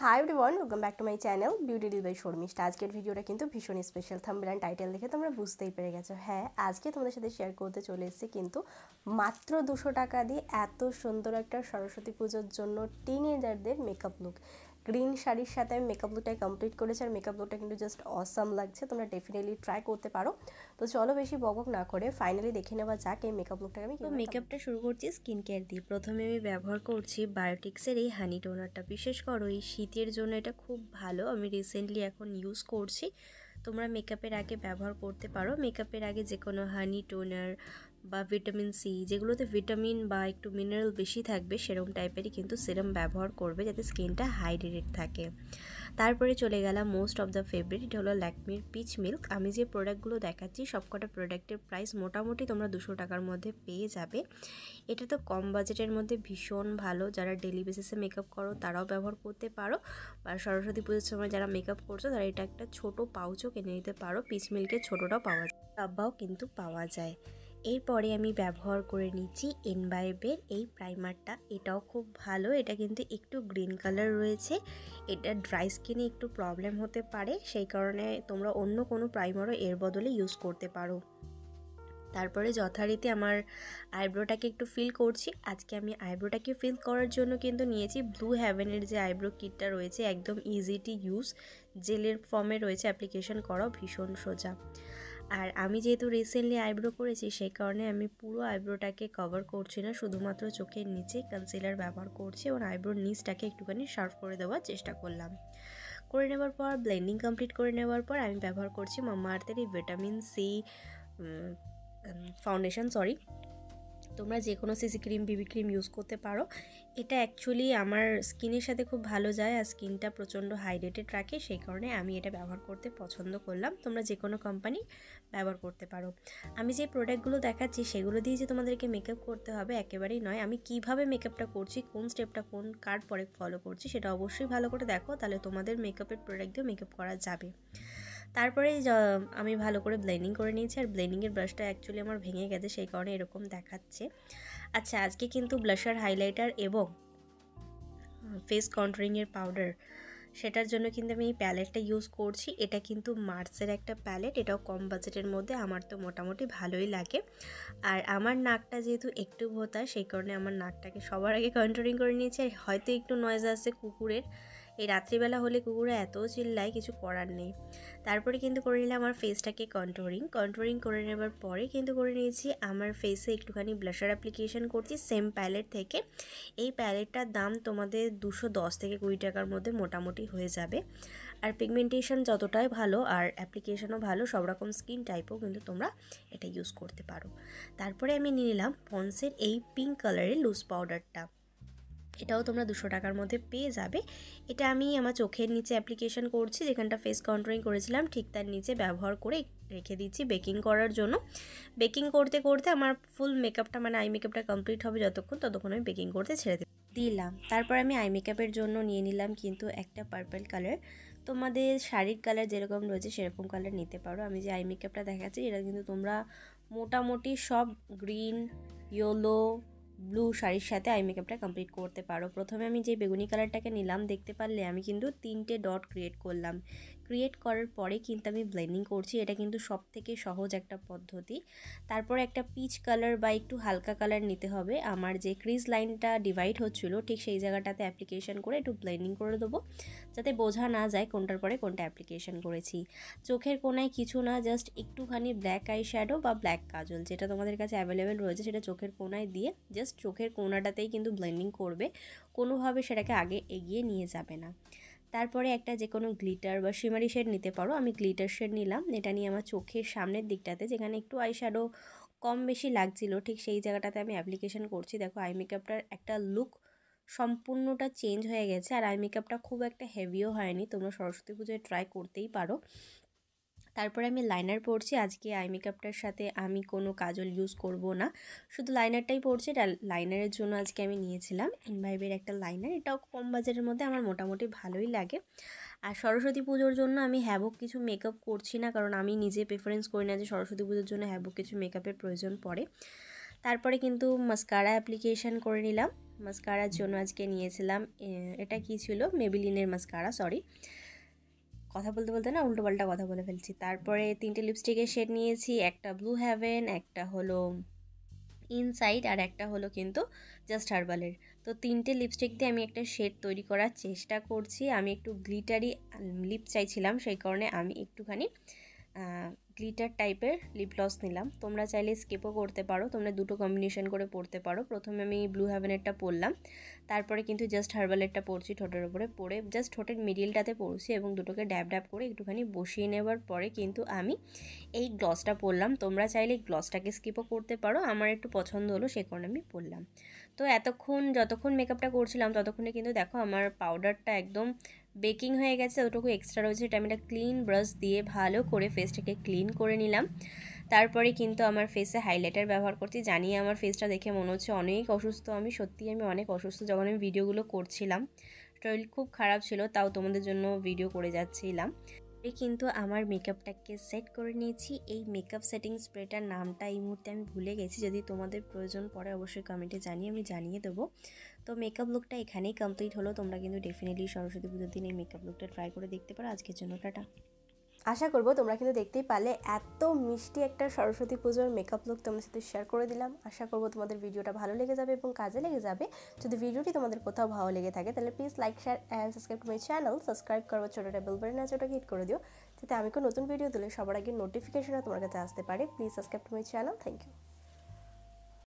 High everyone welcome back to my channel beauty deal by Sharmistha. আজকের ভিডিওটা কিন্তু ভীষণ স্পেশাল। থাম্বনেল এন্ড টাইটেল দেখে তোমরা বুঝতেই পেরে গেছো। হ্যাঁ, আজকে তোমাদের সাথে শেয়ার করতে চলে এসেছি কিন্তু মাত্র 200 টাকা দিয়ে এত সুন্দর একটা সরস্বতী পুজোর জন্য টিনেজারদের মেকআপ লুক। গ্রিন শাড়ির সাথে আমি মেকআপ লুকটা কমপ্লিট করেছি আর মেকআপ লুকটা কিন্তু জাস্ট অসাম লাগছে। তোমরা ডেফিনেটলি ট্রাই করতে পারো। তো চলো বেশি বকবক না করে ফাইনালি দেখে নেওয়া যাক এই মেকআপ লুকটাকে। আমি মেকআপটা শুরু করছি স্কিন কেয়ার দিয়ে। প্রথমে আমি ব্যবহার করছি বায়োটিক্সের এই হানি টোনারটা। বিশেষ করে এই শীতের জন্য এটা খুব ভালো। আমি রিসেন্টলি এখন ইউজ করছি। তোমরা মেকআপের আগে ব্যবহার করতে পারো। মেকআপের আগে যে কোনো হানি টোনার বা ভিটামিন সি, যেগুলোতে ভিটামিন বা একটু মিনারেল বেশি থাকবে সেরকম টাইপেরই কিন্তু সিরাম ব্যবহার করবে যাতে স্কিনটা হাইড্রেটেড থাকে। তারপরে চলে গেলাম মোস্ট অফ দ্য ফেভারিট, এটা হলো ল্যাকমির পিচ মিল্ক। আমি যে প্রোডাক্টগুলো দেখাচ্ছি সবকটা প্রোডাক্টের প্রাইস মোটামুটি তোমরা 200 টাকার মধ্যে পেয়ে যাবে। এটা তো কম বাজেটের মধ্যে ভীষণ ভালো। যারা ডেলি বেসিসে মেকআপ করো তারাও ব্যবহার করতে পারো, বা সরস্বতী পুজোর সময় যারা মেকআপ করছো তারা এটা একটা ছোট পাউচও কিনে নিতে পারো। পিচ মিল্কের ছোটোটাও পাওয়া যায়, ডাব্বাও কিন্তু পাওয়া যায়। এরপরে আমি ব্যবহার করে নিচ্ছি এনভাইবের এই প্রাইমারটা। এটাও খুব ভালো। এটা কিন্তু একটু গ্রিন কালার রয়েছে। এটা ড্রাই স্কিনে একটু প্রবলেম হতে পারে, সেই কারণে তোমরা অন্য কোনো প্রাইমারও এর বদলে ইউজ করতে পারো। তারপরে যথারীতি আমার আইব্রোটাকে একটু ফিল করছি। আজকে আমি আইব্রোটাকে ফিল করার জন্য কিন্তু নিয়েছি ব্লু হেভেনের যে আইব্রো কিটটা রয়েছে, একদম ইজি টু ইউজ, জেলের ফর্মে রয়েছে, অ্যাপ্লিকেশন করাও ভীষণ সোজা। আর আমি যেহেতু রিসেন্টলি আইব্রো করেছি সেই কারণে আমি পুরো আইব্রোটাকে কভার করছি না, শুধুমাত্র চোখের নিচে কনসিলার ব্যবহার করছি এবং আইব্রোর নিচটাকে একটুখানি শার্প করে দেওয়ার চেষ্টা করলাম। করে নেওয়ার পর ব্লেন্ডিং কমপ্লিট করে নেওয়ার পর আমি ব্যবহার করছি মামা আর্থের এই ভিটামিন সি ফাউন্ডেশন। তোমরা যে কোনো সিসি ক্রিম, বিবি ক্রিম ইউজ করতে পারো। এটা অ্যাকচুয়ালি আমার স্কিনের সাথে খুব ভালো যায় আর স্কিনটা প্রচণ্ড হাইড্রেটেড রাখে, সেই কারণে আমি এটা ব্যবহার করতে পছন্দ করলাম। তোমরা যে কোনো কোম্পানি ব্যবহার করতে পারো। আমি যে প্রোডাক্টগুলো দেখাচ্ছি সেগুলো দিয়ে যে তোমাদেরকে মেকআপ করতে হবে একেবারেই নয়। আমি কিভাবে মেকআপটা করছি, কোন স্টেপটা কোন কার পরে ফলো করছি সেটা অবশ্যই ভালো করে দেখো, তাহলে তোমাদের মেকআপের প্রোডাক্ট দিয়ে মেকআপ করা যাবে। তারপরে আমি ভালো করে ব্লেন্ডিং করে নিয়েছি। আর ব্লেন্ডিংয়ের ব্রাশটা অ্যাকচুয়ালি আমার ভেঙে গেছে, সেই কারণে এরকম দেখাচ্ছে। আচ্ছা, আজকে কিন্তু ব্লাশার, হাইলাইটার এবং ফেস কন্ট্রোলিংয়ের পাউডার, সেটার জন্য কিন্তু আমি এই প্যালেটটা ইউজ করছি। এটা কিন্তু মার্সের একটা প্যালেট, এটাও কম বাজেটের মধ্যে, আমার তো মোটামুটি ভালোই লাগে। আর আমার নাকটা যেহেতু একটু ভোঁতা, সেই কারণে আমার নাকটাকে সবার আগে কন্ট্রোলিং করে নিয়েছি। আর হয়তো একটু নয়েজ আসছে কুকুরের, এই রাত্রিবেলা হলে কুকুরে এত চিল্লায়, কিছু করার নেই। তারপরে কিন্তু করে নিলাম আমার ফেসটাকে কন্ট্রোলিং করে নেবার পরে কিন্তু করে নিয়েছি আমার ফেসে একটুখানি ব্লাশার অ্যাপ্লিকেশন করছি সেম প্যালেট থেকে। এই প্যালেটটার দাম তোমাদের 210 থেকে 20 টাকার মধ্যে মোটামুটি হয়ে যাবে। আর পিগমেন্টেশন যতটাই ভালো আর অ্যাপ্লিকেশনও ভালো, সব রকম স্কিন টাইপও কিন্তু তোমরা এটা ইউজ করতে পারো। তারপরে আমি নিয়ে নিলাম পন্সের এই পিঙ্ক কালারের লুজ পাউডারটা। এটাও তোমরা 200 টাকার মধ্যে পেয়ে যাবে। এটা আমি আমার চোখের নিচে অ্যাপ্লিকেশন করছি, যেখানটা ফেস কন্ট্রোলিং করেছিলাম ঠিক তার নিচে ব্যবহার করে রেখে দিচ্ছি বেকিং করার জন্য। বেকিং করতে করতে আমার ফুল মেকআপটা, মানে আই মেকআপটা কমপ্লিট হবে ততক্ষণ আমি বেকিং করতে ছেড়ে দিলাম। তারপর আমি আই মেকআপের জন্য নিয়ে নিলাম কিন্তু একটা পার্পল কালার। তোমাদের শাড়ির কালার যেরকম রয়েছে সেরকম কালার নিতে পারো। আমি যে আই মেকআপটা দেখাচ্ছি এটা কিন্তু তোমরা মোটামুটি সব গ্রিন, ইয়েলো, ব্লু শাড়ির সাথে আই মেকআপটা কমপ্লিট করতে পারো। প্রথমে আমি যে বেগুনি কালারটাকে নিলাম, দেখতে পারলে আমি কিন্তু 3টে ডট ক্রিয়েট করলাম। ক্রিয়েট করার পরে কিন্তু আমি ব্লেন্ডিং করছি, এটা কিন্তু সব থেকে সহজ একটা পদ্ধতি। তারপরে একটা পিচ কালার বা একটু হালকা কালার নিতে হবে। আমার যে ক্রিজ লাইনটা ডিভাইড হচ্ছিলো ঠিক সেই জায়গাটাতে অ্যাপ্লিকেশন করে একটু ব্লেন্ডিং করে দেবো, যাতে বোঝা না যায় কোনটার পরে কোনটা অ্যাপ্লিকেশন করেছি। চোখের কোনায় কিছু না, জাস্ট একটুখানি ব্ল্যাক আই শ্যাডো বা ব্ল্যাক কাজল, যেটা তোমাদের কাছে অ্যাভেলেবেল রয়েছে সেটা চোখের কোনায় দিয়ে জাস্ট চোখের কোনাটাতেই কিন্তু ব্লেন্ডিং করবে, কোনোভাবে সেটাকে আগে এগিয়ে নিয়ে যাবে না। তারপরে একটা যে কোনো গ্লিটার বা শিমারি শেড নিতে পারো। আমি গ্লিটার শেড নিলাম। এটা নিয়ে আমার চোখের সামনের দিকটাতে, যেখানে একটু আই শ্যাডো কম বেশি লাগছিলো ঠিক সেই জায়গাটাতে আমি অ্যাপ্লিকেশন করছি। দেখো আই মেকআপটার একটা লুক সম্পূর্ণটা চেঞ্জ হয়ে গেছে। আর আই মেকআপটা খুব একটা হেভিও হয়নি, তোমরা সরস্বতী পুজোয় ট্রাই করতেই পারো। তারপরে আমি লাইনার পরছি। আজকে আই মেকআপটার সাথে আমি কোনো কাজল ইউজ করব না, শুধু লাইনারটাই পরছি। লাইনারের জন্য আজকে আমি নিয়েছিলাম এনভাইবের একটা লাইনার, এটাও কম বাজেটের মধ্যে আমার মোটামুটি ভালোই লাগে। আর সরস্বতী পুজোর জন্য আমি হ্যাভক কিছু মেকআপ করছি না, কারণ আমি নিজে প্রেফারেন্স করি না যে সরস্বতী পুজোর জন্য হ্যাভক কিছু মেকআপের প্রয়োজন পড়ে। তারপরে কিন্তু মাস্কারা অ্যাপ্লিকেশন করে নিলাম। মাস্কারার জন্য আজকে নিয়েছিলাম এটা কি ছিল, মেবিলিনের মাস্কারা, সরি কথা বলতে বলতে না উল্টোপাল্টা কথা বলে ফেলছি। তারপরে 3টে লিপস্টিকের শেড নিয়েছি, একটা ব্লু হ্যাভেন, একটা হলো ইনসাইড, আর একটা হলো কিন্তু জাস্ট হার্বালের। তো 3টে লিপস্টিক দিয়ে আমি একটা শেড তৈরি করার চেষ্টা করছি। আমি একটু গ্লিটারি লিপ চাইছিলাম, সেই কারণে আমি একটুখানি গ্লিটার টাইপের লিপ গ্লস নিলাম। তোমরা চাইলে স্কিপও করতে পারো, তোমরা দুটো কম্বিনেশন করে পরতে পারো। প্রথমে আমি ব্লু হ্যাভেনেরটা পরলাম, তারপরে কিন্তু জাস্ট হার্বালেরটা পরছি ঠোঁটের উপরে, পরে জাস্ট ঠোঁটের মিডিলটাতে পরছি এবং দুটোকে ড্যাব ড্যাব করে একটুখানি বসিয়ে নেওয়ার পরে কিন্তু আমি এই গ্লসটা পরলাম। তোমরা চাইলে গ্লসটাকে স্কিপও করতে পারো, আমার একটু পছন্দ হলো সে কারণে আমি পরলাম। তো যতক্ষণ মেকআপটা করছিলাম ততক্ষণে কিন্তু দেখো আমার পাউডারটা একদম বেকিং হয়ে গেছে, যতটুকু এক্সট্রা রয়েছে এটা আমি একটা ক্লিন ব্রাশ দিয়ে ভালো করে ফেসটাকে ক্লিন করে নিলাম। তারপরে কিন্তু আমার ফেসে হাইলাইটার ব্যবহার করছি। জানি আমার ফেসটা দেখে মনে হচ্ছে অনেক অসুস্থ, আমি সত্যিই অনেক অসুস্থ। যখন আমি ভিডিওগুলো করছিলাম শরীর খুব খারাপ ছিল, তাও তোমাদের জন্য ভিডিও করে যাচ্ছিলাম। কিন্তু আমার মেকআপটাকে সেট করে নিয়েছি। এই মেকআপ সেটিং স্প্রেটার নামটা এই মুহূর্তে আমি ভুলে গেছি, যদি তোমাদের প্রয়োজন পড়ে অবশ্যই কমেন্টে আমি জানিয়ে দেবো। তো মেকআপ লুকটা এখানেই কমপ্লিট হলো। তোমরা কিন্তু ডেফিনেটলি সরস্বতী পুজোর দিন এই মেকআপ লুকটা ট্রাই করে দেখতে পারো। আজকের জন্য টাটা। আশা করবো তোমরা কিন্তু দেখতেই পারলে এত মিষ্টি একটা সরস্বতী পুজোর মেকআপ লুক তোমাদের সাথে শেয়ার করে দিলাম। আশা করবো তোমাদের ভিডিওটা ভালো লেগে যাবে এবং কাজে লেগে যাবে। যদি ভিডিওটি তোমাদের কোথাও ভালো লেগে থাকে তাহলে please like, share and subscribe to my channel. Subscribe করবো, ছোটোটা বেল বাটন আছে ওটাকে হিট করে দিও, যাতে আমি কোনো নতুন ভিডিও দিলে সবার আগে নোটিফিকেশনটা তোমার কাছে আসতে পারে। Please subscribe to my channel. Thank you.